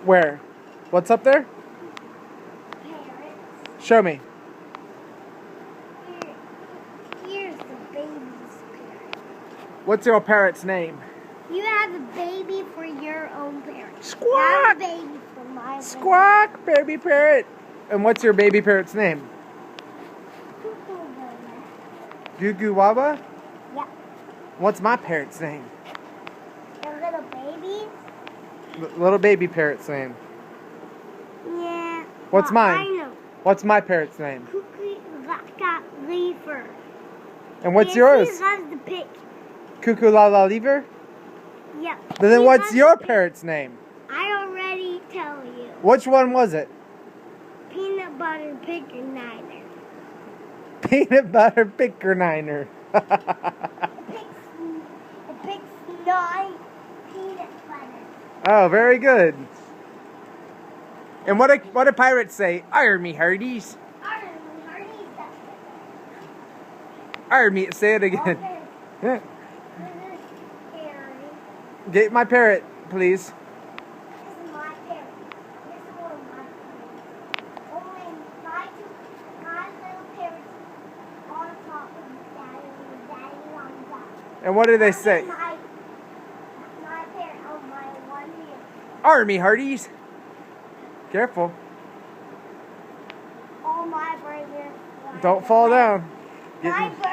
Where? What's up there? Parrots. Show me. Here's the baby's parrot. What's your parrot's name? You have a baby for your own parrot. Squawk! You have a baby for my baby. Squawk, baby parrot. And what's your baby parrot's name? Goo Goo Waba? Yep. What's my parrot's name? The little babies? Little baby parrot's name. Yeah. What's mine? I know. What's my parrot's name? Cuckoo got leafer. And what's He yours? loves to pick. Cuckoo La La Lever? Yep. Then He what's loves your to pick. parrot's name? I already tell you. Which one was it? Peanut butter picker niner. Peanut butter picker niner. It picks 9 peanut butter. Oh, very good. And what do pirates say? Arr me hearties. Arr me. Say it again. Okay. This is scary. Get my parrot, please. This is my parrot. This is one of my parrots. Only my little parrots on top of daddy on top. And what do they say? My parrot on my one here. Arr me hearties. Careful. All my birds are Don't fall down. My bird